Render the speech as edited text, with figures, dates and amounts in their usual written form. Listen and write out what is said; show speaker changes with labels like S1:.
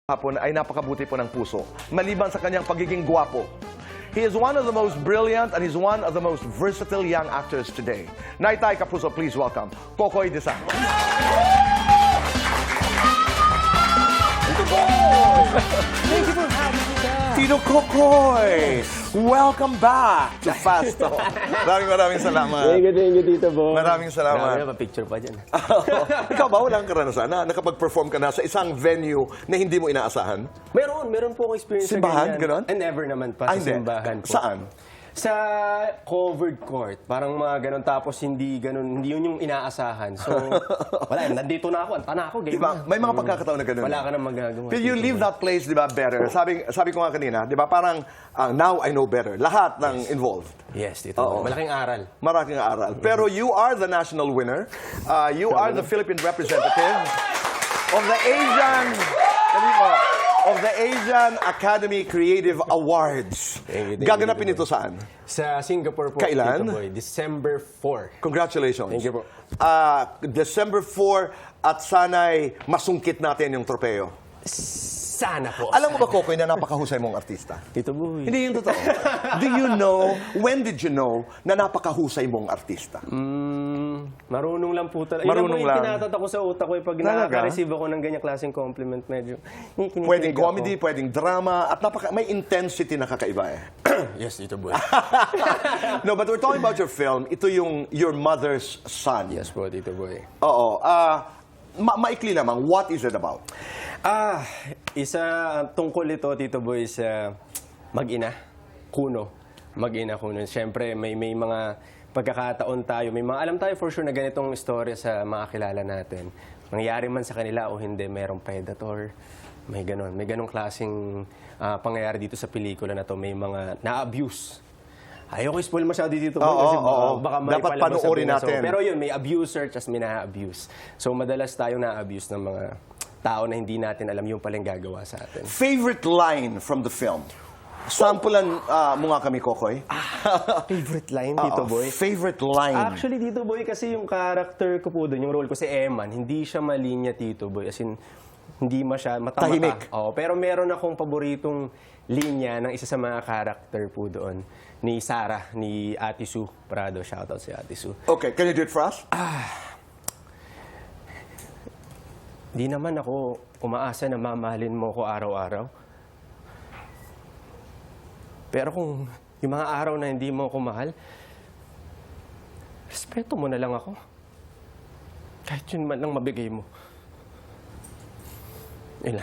S1: hapon ay napakabuti po ng puso. Maliban sa kanyang pagiging gwapo, he is one of the most brilliant and he's one of the most versatile young actors today. Naitay Kapuso, please welcome Kokoy De Santos.
S2: Thank you for having me back.
S1: Tito Kokoy! Welcome back to Fast Talk. Maraming salamat.
S2: Thank you, Tito Boy.
S1: Maraming salamat.
S2: Marami na picture pa dyan.
S1: Ikaw ba walang karanasan na nakapag-perform ka na sa isang venue na hindi mo inaasahan?
S2: Meron po akong experience
S1: Simbahan,
S2: sa ganyan.
S1: ganon?
S2: And never naman pa sa
S1: Hindi.
S2: simbahan po.
S1: Saan?
S2: Sa covered court. Parang mga ganon. Tapos hindi yun yung inaasahan. So, wala. Nandito na ako. Anta na ako. Game
S1: Diba?
S2: na.
S1: May mga pagkakataon na gano'n.
S2: Wala ka nang magagawa.
S1: But you
S2: Tito
S1: leave
S2: Boy.
S1: that place, di ba, better. Sabi ko nga kanina, di ba, parang now I know better. Lahat ng involved.
S2: Yes, Tito
S1: Oo.
S2: Boy. Malaking aral.
S1: Maraking aral. Pero you are the national winner. You are the Philippine representative of the Asian Academy Creative Awards.
S2: Thank you,
S1: Gaganapin
S2: Tito
S1: ito saan?
S2: Sa Singapore po,
S1: Kailan?
S2: Tito Boy. December 4.
S1: Congratulations.
S2: Thank you po.
S1: December 4 at sana'y masungkit natin yung tropeo.
S2: Sana po.
S1: Alam mo ba, Kokoy, na napakahusay mong artista?
S2: Tito Boy.
S1: Hindi yung totoo. When did you know na napakahusay mong artista?
S2: Marunong lang po talaga.
S1: Marunong
S2: Yun
S1: lang.
S2: lang. Tinatatak ko sa utak ko. Pag
S1: Talaga?
S2: nakaka-receive ako ng ganyang klaseng compliment, medyo kinikilig
S1: Pwedeng
S2: ako.
S1: comedy, pwedeng drama, at may intensity na kakaiba eh.
S2: Yes, Tito Boy.
S1: No, but we're talking about your film. Ito yung Your Mother's Son.
S2: Yes po, Tito Boy.
S1: Oo. Maikli lamang, what is it about?
S2: Tungkol ito, Tito Boy, sa mag-ina, kuno. Mag-ina, kuno. Siyempre, may mga pagkakataon tayo, may mga alam tayo for sure na ganitong istorya sa mga kilala natin. Mangyari man sa kanila o hindi, mayroong predator, may ganong klaseng pangyayari dito sa pelikula na to, may mga na-abuse. Ayoko i-spoil masyado dito kasi baka
S1: dapat
S2: maipalabas
S1: panoorin
S2: sabihin.
S1: natin.
S2: Pero yun, may abuser tas may na-abuse. So madalas tayong na-abuse ng mga tao na hindi natin alam yung palang gagawa sa atin.
S1: Favorite line from the film? Sampulan mo nga kami, Kokoy.
S2: Favorite line, Tito Boy?
S1: Favorite line.
S2: Actually, Tito Boy, kasi yung character ko po doon, yung role ko si Eman, hindi siya malinya, Tito Boy. As in, hindi mata-mata.
S1: Tahimik.
S2: Oo, pero meron akong paboritong linya ng isa sa mga character po doon, ni Sarah, ni Ate Sue Prado. Shoutout si Ate Sue.
S1: Okay, can you do it for us?
S2: Di naman ako umaasa na mamahalin mo ko araw-araw. Pero kung yung mga araw na hindi mo ako mahal, respeto mo na lang ako. Kahit yun man lang mabigay mo. Ilan?